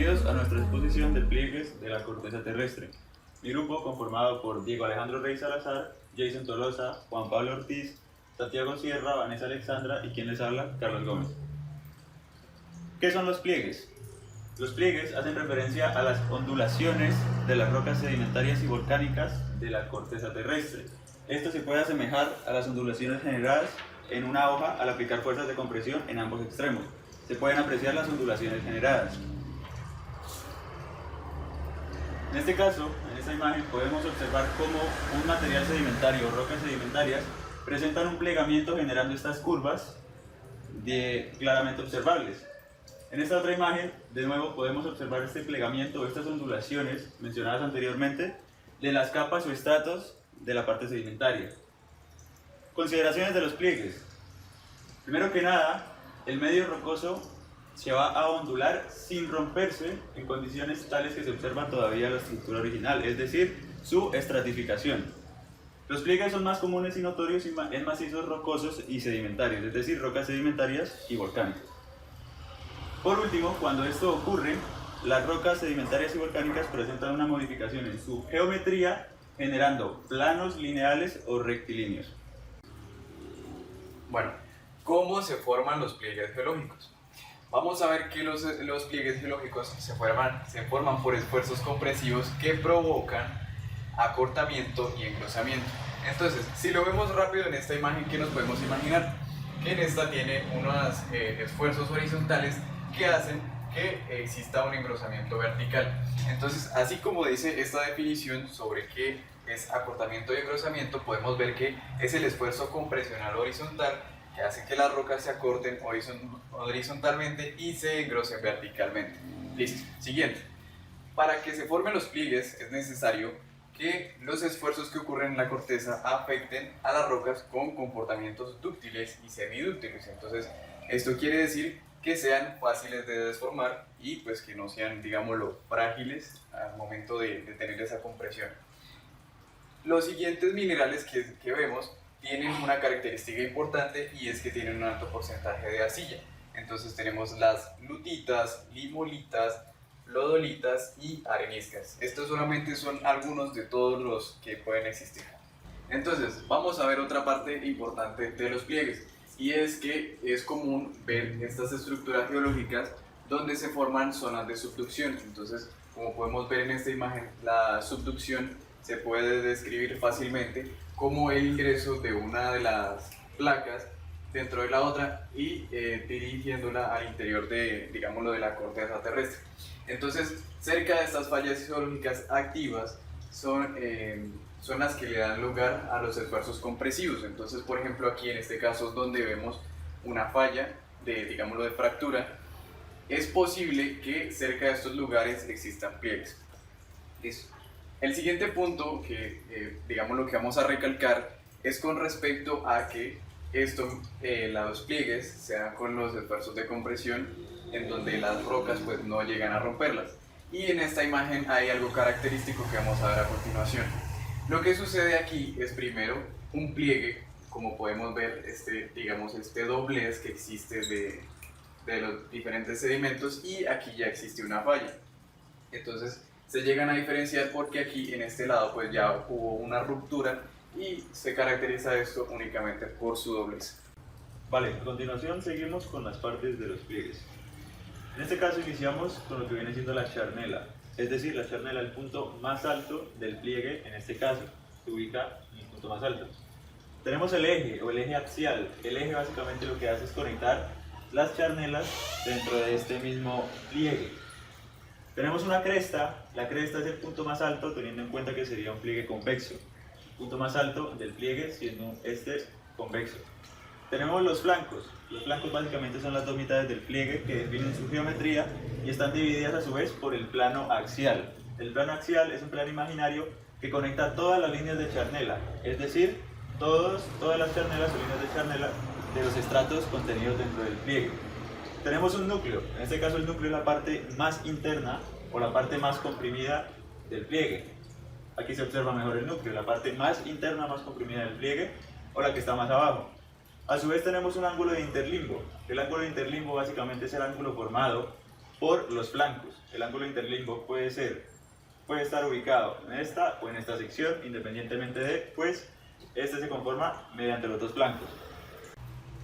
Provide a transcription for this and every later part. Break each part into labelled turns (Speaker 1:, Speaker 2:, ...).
Speaker 1: Bienvenidos a nuestra exposición de pliegues de la corteza terrestre. Mi grupo, conformado por Diego Alejandro Rey Salazar, Jason Tolosa, Juan Pablo Ortiz, Santiago Sierra, Vanessa Alexandra y quien les habla, Carlos Gómez. ¿Qué son los pliegues? Los pliegues hacen referencia a las ondulaciones de las rocas sedimentarias y volcánicas de la corteza terrestre. Esto se puede asemejar a las ondulaciones generadas en una hoja al aplicar fuerzas de compresión en ambos extremos. Se pueden apreciar las ondulaciones generadas. En este caso, en esta imagen, podemos observar cómo un material sedimentario o rocas sedimentarias presentan un plegamiento generando estas curvas claramente observables. En esta otra imagen, de nuevo, podemos observar este plegamiento o estas ondulaciones mencionadas anteriormente de las capas o estratos de la parte sedimentaria. Consideraciones de los pliegues. Primero que nada, el medio rocoso se va a ondular sin romperse en condiciones tales que se observa todavía la estructura original, es decir, su estratificación. Los pliegues son más comunes y notorios en macizos rocosos y sedimentarios, es decir, rocas sedimentarias y volcánicas. Por último, cuando esto ocurre, las rocas sedimentarias y volcánicas presentan una modificación en su geometría, generando planos lineales o rectilíneos.
Speaker 2: Bueno, ¿cómo se forman los pliegues geológicos? Vamos a ver que los pliegues geológicos se forman por esfuerzos compresivos que provocan acortamiento y engrosamiento. Entonces, si lo vemos rápido en esta imagen, ¿qué nos podemos imaginar? Que en esta tiene unos esfuerzos horizontales que hacen que exista un engrosamiento vertical. Entonces, así como dice esta definición sobre qué es acortamiento y engrosamiento, podemos ver que es el esfuerzo compresional horizontal que hace que las rocas se acorten horizontalmente y se engrosen verticalmente. Listo. Siguiente. Para que se formen los pliegues es necesario que los esfuerzos que ocurren en la corteza afecten a las rocas con comportamientos dúctiles y semidúctiles. Entonces, esto quiere decir que sean fáciles de desformar y pues que no sean, digámoslo, frágiles al momento de tener esa compresión. Los siguientes minerales que vemos tienen una característica importante y es que tienen un alto porcentaje de arcilla. Entonces tenemos las lutitas, limolitas, lodolitas y areniscas. Estos solamente son algunos de todos los que pueden existir. Entonces vamos a ver otra parte importante de los pliegues, y es que es común ver estas estructuras geológicas donde se forman zonas de subducción. Entonces, como podemos ver en esta imagen, la subducción se puede describir fácilmente como el ingreso de una de las placas dentro de la otra y dirigiéndola al interior de, digámoslo, de la corteza terrestre. Entonces, cerca de estas fallas geológicas activas son las que le dan lugar a los esfuerzos compresivos. Entonces, por ejemplo, aquí en este caso donde vemos una falla digámoslo, de fractura, es posible que cerca de estos lugares existan pliegues. Listo. El siguiente punto que, digamos, lo que vamos a recalcar es con respecto a que los pliegues se dan con los esfuerzos de compresión en donde las rocas pues no llegan a romperlas. Y en esta imagen hay algo característico que vamos a ver a continuación. Lo que sucede aquí es primero un pliegue, como podemos ver, este doblez que existe de los diferentes sedimentos, y aquí ya existe una falla. Entonces se llegan a diferenciar porque aquí en este lado pues ya hubo una ruptura y se caracteriza esto únicamente por su doblez.
Speaker 1: Vale, a continuación seguimos con las partes de los pliegues. En este caso iniciamos con lo que viene siendo la charnela, es decir, la charnela, el punto más alto del pliegue. En este caso se ubica en el punto más alto. Tenemos el eje o el eje axial. El eje básicamente lo que hace es conectar las charnelas dentro de este mismo pliegue. Tenemos una cresta. La cresta es el punto más alto, teniendo en cuenta que sería un pliegue convexo. El punto más alto del pliegue siendo este convexo. Tenemos los flancos. Los flancos básicamente son las dos mitades del pliegue que definen su geometría y están divididas a su vez por el plano axial. El plano axial es un plano imaginario que conecta todas las líneas de charnela, es decir, todas las charnelas o líneas de charnela de los estratos contenidos dentro del pliegue. Tenemos un núcleo. En este caso el núcleo es la parte más interna o la parte más comprimida del pliegue. Aquí se observa mejor el núcleo, la parte más interna, más comprimida del pliegue, o la que está más abajo. A su vez tenemos un ángulo de interlimbo. El ángulo de interlimbo básicamente es el ángulo formado por los flancos. El ángulo interlimbo puede estar ubicado en esta o en esta sección, independientemente de, pues, este se conforma mediante los dos flancos.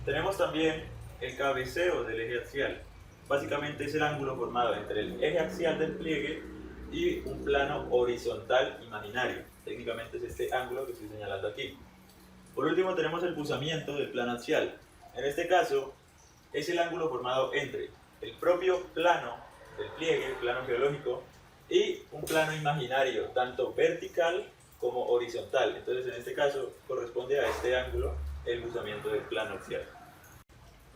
Speaker 1: Tenemos también el cabeceo del eje axial. Básicamente es el ángulo formado entre el eje axial del pliegue y un plano horizontal imaginario. Técnicamente es este ángulo que estoy señalando aquí. Por último tenemos el buzamiento del plano axial. En este caso es el ángulo formado entre el propio plano del pliegue, el plano geológico, y un plano imaginario, tanto vertical como horizontal. Entonces en este caso corresponde a este ángulo el buzamiento del plano axial.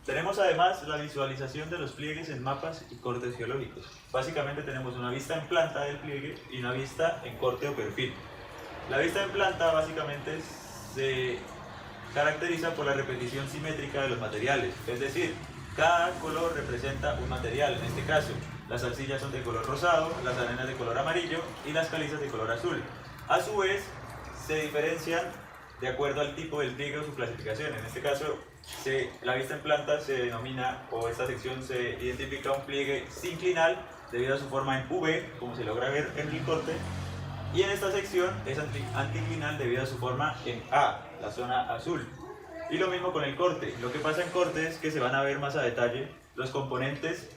Speaker 1: Tenemos además la visualización de los pliegues en mapas y cortes geológicos. Básicamente tenemos una vista en planta del pliegue y una vista en corte o perfil. La vista en planta básicamente se caracteriza por la repetición simétrica de los materiales, es decir, cada color representa un material. En este caso, las arcillas son de color rosado, las arenas de color amarillo y las calizas de color azul. A su vez, se diferencian de acuerdo al tipo del pliegue o su clasificación. En este caso, la vista en planta se denomina, o esta sección se identifica un pliegue sinclinal debido a su forma en V, como se logra ver en el corte, y en esta sección es anticlinal debido a su forma en A, la zona azul. Y lo mismo con el corte. Lo que pasa en corte es que se van a ver más a detalle los componentes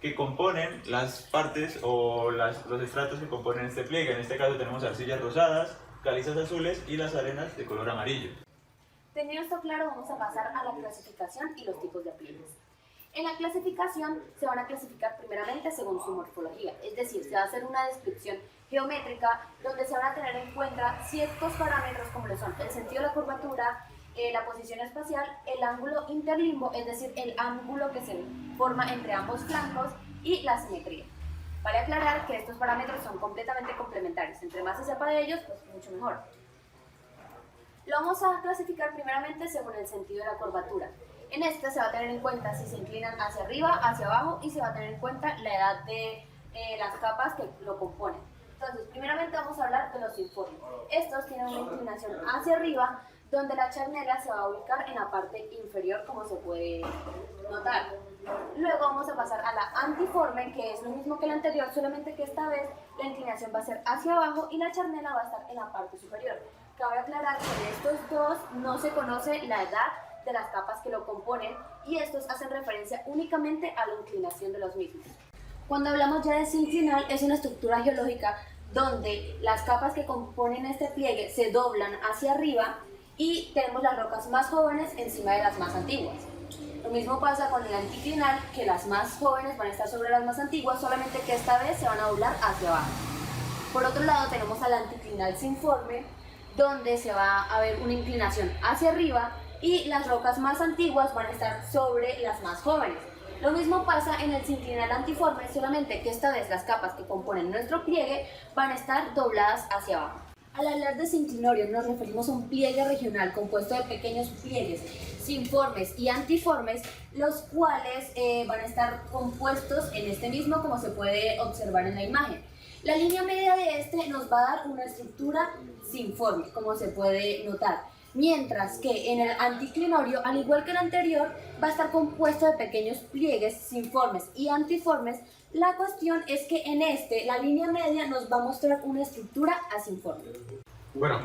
Speaker 1: que componen las partes o los estratos que componen este pliegue. En este caso tenemos arcillas rosadas, calizas azules y las arenas de color amarillo.
Speaker 3: Teniendo esto claro, vamos a pasar a la clasificación y los tipos de pliegues. En la clasificación se van a clasificar primeramente según su morfología, es decir, se va a hacer una descripción geométrica donde se van a tener en cuenta ciertos parámetros como lo son el sentido de la curvatura, la posición espacial, el ángulo interlimbo, es decir, el ángulo que se forma entre ambos flancos, y la simetría. Vale aclarar que estos parámetros son completamente complementarios, entre más se sepa de ellos, pues mucho mejor. Lo vamos a clasificar primeramente según el sentido de la curvatura. En este se va a tener en cuenta si se inclinan hacia arriba, hacia abajo, y se va a tener en cuenta la edad de las capas que lo componen. Entonces, primeramente vamos a hablar de los sinformes. Estos tienen una inclinación hacia arriba, donde la charnela se va a ubicar en la parte inferior, como se puede notar. Luego vamos a pasar a la antiforme, que es lo mismo que la anterior, solamente que esta vez la inclinación va a ser hacia abajo y la charnela va a estar en la parte superior. Cabe aclarar que en estos dos no se conoce la edad de las capas que lo componen, y estos hacen referencia únicamente a la inclinación de los mismos. Cuando hablamos ya de sinclinal, es una estructura geológica donde las capas que componen este pliegue se doblan hacia arriba y tenemos las rocas más jóvenes encima de las más antiguas. Lo mismo pasa con el anticlinal, que las más jóvenes van a estar sobre las más antiguas, solamente que esta vez se van a doblar hacia abajo. Por otro lado tenemos al anticlinal sinforme, donde se va a ver una inclinación hacia arriba y las rocas más antiguas van a estar sobre las más jóvenes. Lo mismo pasa en el sinclinal antiforme, solamente que esta vez las capas que componen nuestro pliegue van a estar dobladas hacia abajo. Al hablar de sinclinorio nos referimos a un pliegue regional compuesto de pequeños pliegues sinformes y antiformes, los cuales van a estar compuestos en este mismo, como se puede observar en la imagen. La línea media de este nos va a dar una estructura sinforme, como se puede notar, mientras que en el anticlinorio, al igual que el anterior, va a estar compuesto de pequeños pliegues sinformes y antiformes. La cuestión es que en este, la línea media nos va a mostrar una estructura asinforme.
Speaker 4: Bueno,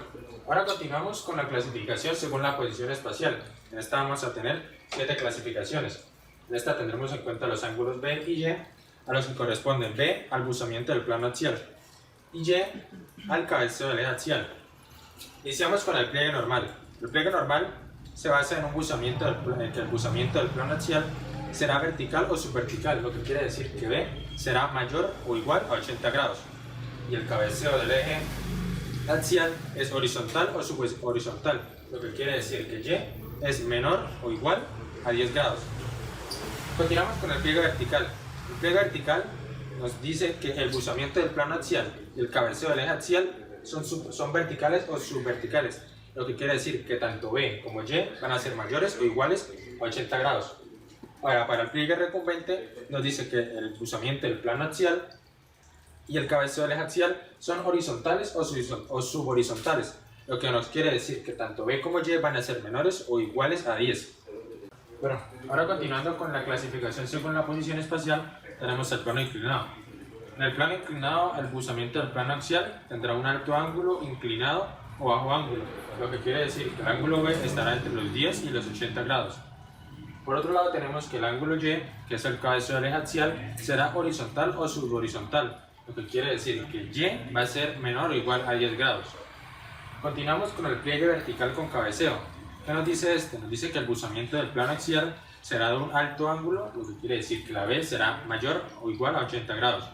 Speaker 4: ahora continuamos con la clasificación según la posición espacial. En esta vamos a tener 7 clasificaciones. En esta tendremos en cuenta los ángulos B y Y, a los que corresponden B al buzamiento del plano axial y Y al cabeceo del eje axial. Iniciamos con el pliegue normal. El pliegue normal se basa en un buzamiento en que el buzamiento del plano axial será vertical o subvertical, lo que quiere decir que B será mayor o igual a 80 grados, y el cabeceo del eje axial es horizontal o subhorizontal, lo que quiere decir que Y es menor o igual a 10 grados. Continuamos con el pliegue vertical. El pliegue vertical nos dice que el buzamiento del plano axial y el cabeceo del eje axial son verticales o subverticales, lo que quiere decir que tanto B como Y van a ser mayores o iguales a 80 grados. Ahora, para el pliegue recumbente nos dice que el buzamiento del plano axial y el cabeceo del eje axial son horizontales o subhorizontales, lo que nos quiere decir que tanto B como Y van a ser menores o iguales a 10. Bueno, ahora continuando con la clasificación según la posición espacial, tenemos el plano inclinado. En el plano inclinado, el buzamiento del plano axial tendrá un alto ángulo inclinado o bajo ángulo, lo que quiere decir que el ángulo B estará entre los 10 y los 80 grados. Por otro lado tenemos que el ángulo Y, que es el cabeceo del eje axial, será horizontal o subhorizontal, lo que quiere decir que Y va a ser menor o igual a 10 grados. Continuamos con el pliegue vertical con cabeceo. ¿Qué nos dice este? Nos dice que el buzamiento del plano axial será de un alto ángulo, lo que quiere decir que la B será mayor o igual a 80 grados.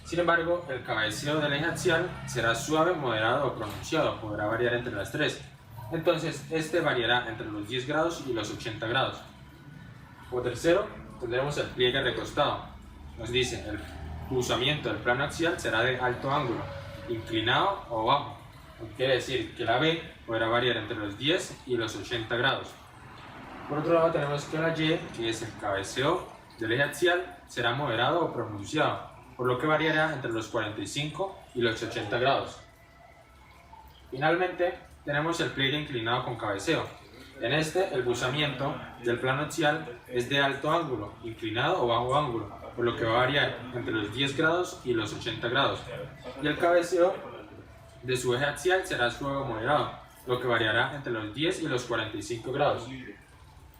Speaker 4: Sin embargo, el cabeceo del eje axial será suave, moderado o pronunciado, podrá variar entre las tres. Entonces, este variará entre los 10 grados y los 80 grados. Como tercero, tendremos el pliegue recostado. Nos dice, el buzamiento del plano axial será de alto ángulo, inclinado o bajo. Lo que quiere decir que la B podrá variar entre los 10 y los 80 grados. Por otro lado, tenemos que la Y, que es el cabeceo del eje axial, será moderado o pronunciado, por lo que variará entre los 45 y los 80 grados. Finalmente, tenemos el pliegue inclinado con cabeceo. En este, el buzamiento del plano axial es de alto ángulo, inclinado o bajo ángulo, por lo que va a variar entre los 10 grados y los 80 grados. Y el cabeceo de su eje axial será suave o moderado, lo que variará entre los 10 y los 45 grados.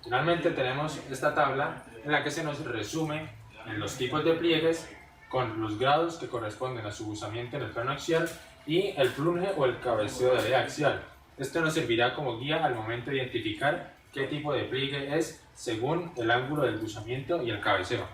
Speaker 4: Finalmente tenemos esta tabla en la que se nos resume en los tipos de pliegues con los grados que corresponden a su buzamiento en el plano axial y el plunge o el cabeceo del eje axial. Esto nos servirá como guía al momento de identificar qué tipo de pliegue es según el ángulo del buzamiento y el cabeceo.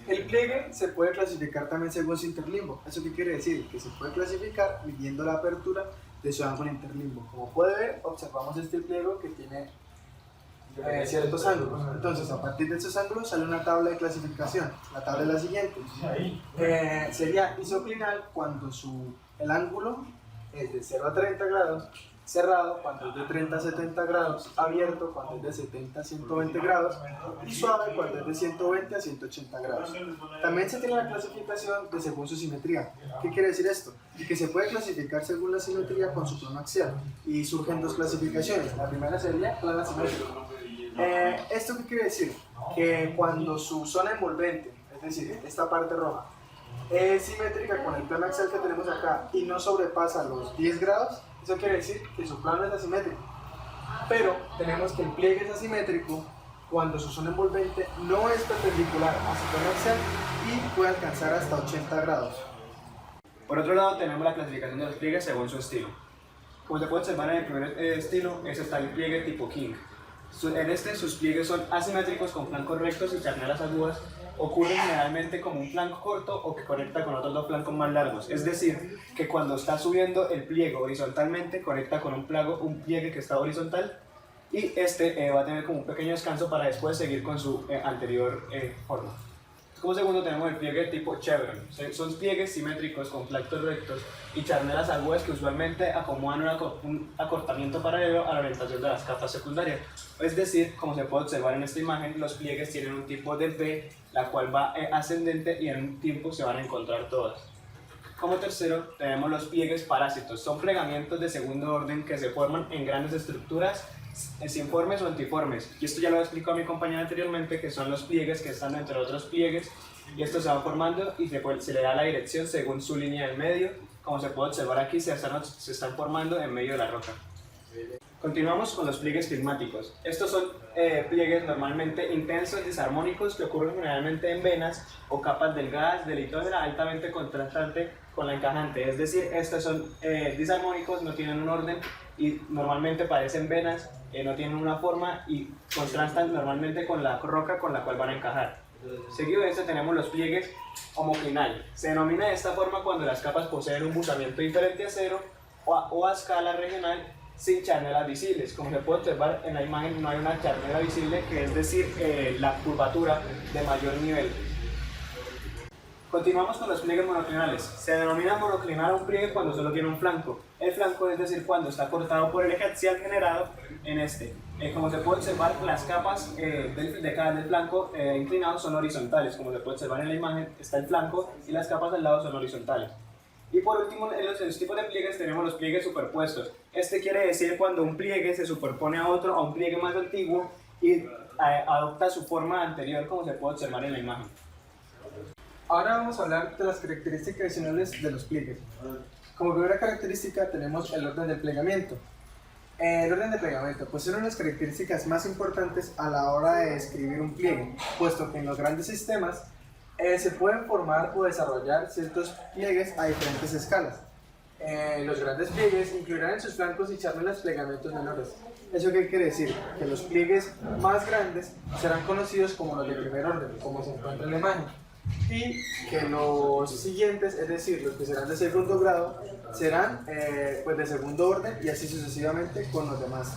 Speaker 5: El pliegue se puede clasificar también según su interlimbo. ¿Eso qué quiere decir? Que se puede clasificar midiendo la apertura de su ángulo interlimbo. Como puede ver, observamos este pliego que tiene ciertos ángulos. Entonces, a partir de esos ángulos sale una tabla de clasificación. La tabla es la siguiente. Sería isoclinal cuando el ángulo es de 0 a 30 grados, cerrado cuando es de 30 a 70 grados, abierto cuando es de 70 a 120 grados y suave cuando es de 120 a 180 grados. También se tiene la clasificación de según su simetría. ¿Qué quiere decir esto? Que se puede clasificar según la simetría con su plano axial y surgen dos clasificaciones. La primera sería plano asimétrico. ¿Esto qué quiere decir? Que cuando su zona envolvente, es decir, esta parte roja, es simétrica con el plano axial que tenemos acá y no sobrepasa los 10 grados, eso quiere decir que su plano es asimétrico. Pero tenemos que el pliegue es asimétrico cuando su zona envolvente no es perpendicular a su plano axial y puede alcanzar hasta 80 grados. Por otro lado, tenemos la clasificación de los pliegues según su estilo. Como se puede observar en el primer estilo, está el pliegue tipo King. En este, sus pliegues son asimétricos con flancos rectos y charnelas agudas. Ocurren generalmente como un flanco corto o que conecta con otros dos flancos más largos. Es decir, que cuando está subiendo el pliegue horizontalmente, conecta con un pliegue que está horizontal y este va a tener como un pequeño descanso para después seguir con su anterior forma. Como segundo tenemos el pliegue tipo chevron. Son pliegues simétricos con flancos rectos y charnelas agudas que usualmente acomodan un acortamiento paralelo a la orientación de las capas secundarias. Es decir, como se puede observar en esta imagen, los pliegues tienen un tipo de V, la cual va ascendente y en un tiempo se van a encontrar todas. Como tercero tenemos los pliegues parásitos. Son plegamientos de segundo orden que se forman en grandes estructuras sinformes o antiformes, y esto ya lo explicó a mi compañera anteriormente, que son los pliegues que están entre otros pliegues y estos se van formando y se le da la dirección según su línea del medio. Como se puede observar aquí, se están formando en medio de la roca. Continuamos con los pliegues prismáticos. Estos son pliegues normalmente intensos, disarmónicos, que ocurren generalmente en venas o capas delgadas de litómera altamente contrastante con la encajante. Es decir, estos son disarmónicos, no tienen un orden y normalmente parecen venas, no tienen una forma y contrastan normalmente con la roca con la cual van a encajar. Seguido de esto tenemos los pliegues homoclinal. Se denomina de esta forma cuando las capas poseen un buzamiento diferente a cero o a escala regional sin charnelas visibles. Como se puede observar en la imagen, no hay una charnela visible, que es decir, la curvatura de mayor nivel. Continuamos con los pliegues monoclinales. Se denomina monoclinal a un pliegue cuando solo tiene un flanco. El flanco es decir, cuando está cortado por el eje axial generado en este. Como se puede observar, las capas del flanco inclinado son horizontales. Como se puede observar en la imagen, está el flanco y las capas al lado son horizontales. Y por último, en los tipos de pliegues tenemos los pliegues superpuestos. Este quiere decir cuando un pliegue se superpone a otro, a un pliegue más antiguo, y
Speaker 6: adopta su forma anterior, como se puede observar en la imagen.
Speaker 5: Ahora vamos a hablar de las características adicionales de los pliegues. Como primera característica tenemos el orden del plegamiento. El orden de plegamiento pues es una de las características más importantes a la hora de escribir un pliegue, puesto que en los grandes sistemas se pueden formar o desarrollar ciertos pliegues a diferentes escalas. Los grandes pliegues incluirán en sus flancos y charnelas plegamientos menores. ¿Eso qué quiere decir? Que los pliegues más grandes serán conocidos como los de primer orden, como se encuentra en la imagen, y que los siguientes, es decir, los que serán de segundo grado, serán pues de segundo orden y así sucesivamente con los demás.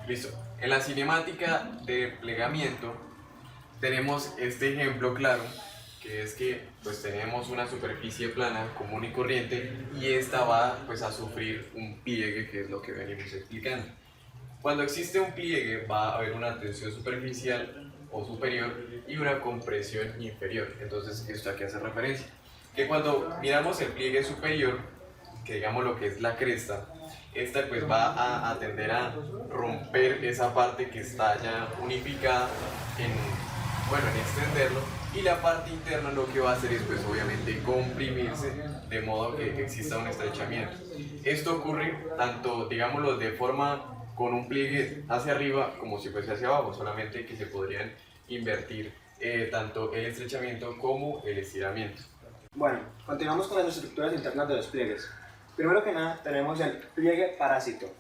Speaker 2: Listo. En la cinemática de plegamiento tenemos este ejemplo claro, que es que pues tenemos una superficie plana común y corriente y esta va pues a sufrir un pliegue, que es lo que venimos explicando. Cuando existe un pliegue va a haber una tensión superficial o superior y una compresión inferior. Entonces, ¿esto a qué hace referencia? Que cuando miramos el pliegue superior, que digamos lo que es la cresta, esta pues va a tender a romper esa parte que está ya unificada en extenderlo, y la parte interna lo que va a hacer es pues obviamente comprimirse de modo que exista un estrechamiento. Esto ocurre tanto, digámoslo, de forma con un pliegue hacia arriba como si fuese hacia abajo, solamente que se podrían invertir tanto el estrechamiento como el estiramiento.
Speaker 6: Bueno, continuamos con las estructuras internas de los pliegues. Primero que nada tenemos el pliegue parásito.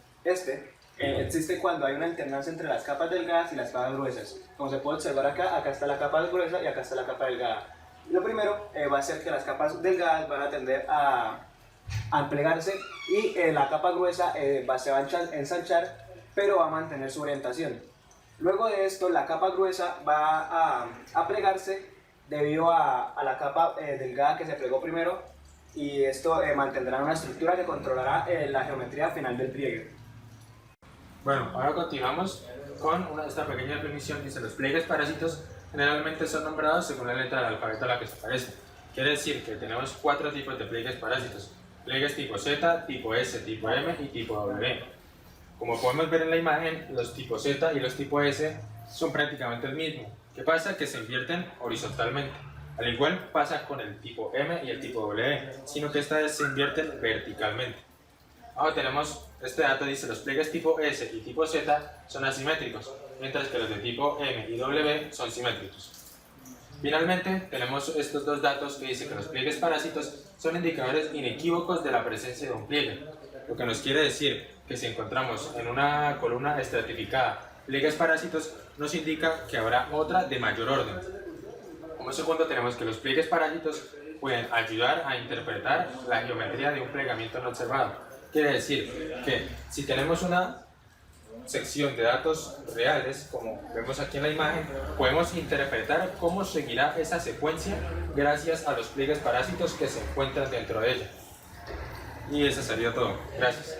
Speaker 6: Existe cuando hay una alternancia entre las capas delgadas y las capas gruesas. Como se puede observar acá está la capa gruesa y acá está la capa delgada. Lo primero va a ser que las capas delgadas van a tender a plegarse y la capa gruesa se va a ensanchar, pero va a mantener su orientación. Luego de esto, la capa gruesa va a plegarse debido a la capa delgada que se plegó primero, y esto mantendrá una estructura que controlará la geometría final del pliegue.
Speaker 4: Bueno, ahora continuamos con esta pequeña definición. Dice: los pliegues parásitos generalmente son nombrados según la letra del alfabeto a la que se parece. Quiere decir que tenemos 4 tipos de pliegues parásitos: pliegues tipo Z, tipo S, tipo M y tipo W. Como podemos ver en la imagen, los tipo Z y los tipo S son prácticamente el mismo. ¿Qué pasa? Que se invierten horizontalmente. Al igual pasa con el tipo M y el tipo W, sino que esta vez se invierten verticalmente. Ahora tenemos este dato: dice los pliegues tipo S y tipo Z son asimétricos, mientras que los de tipo M y W son simétricos. Finalmente tenemos estos dos datos que dicen que los pliegues parásitos son indicadores inequívocos de la presencia de un pliegue, lo que nos quiere decir que si encontramos en una columna estratificada pliegues parásitos, nos indica que habrá otra de mayor orden. Como segundo tenemos que los pliegues parásitos pueden ayudar a interpretar la geometría de un plegamiento no observado. Quiere decir que si tenemos una sección de datos reales, como vemos aquí en la imagen, podemos interpretar cómo seguirá esa secuencia gracias a los pliegues parásitos que se encuentran dentro de ella. Y eso sería todo. Gracias.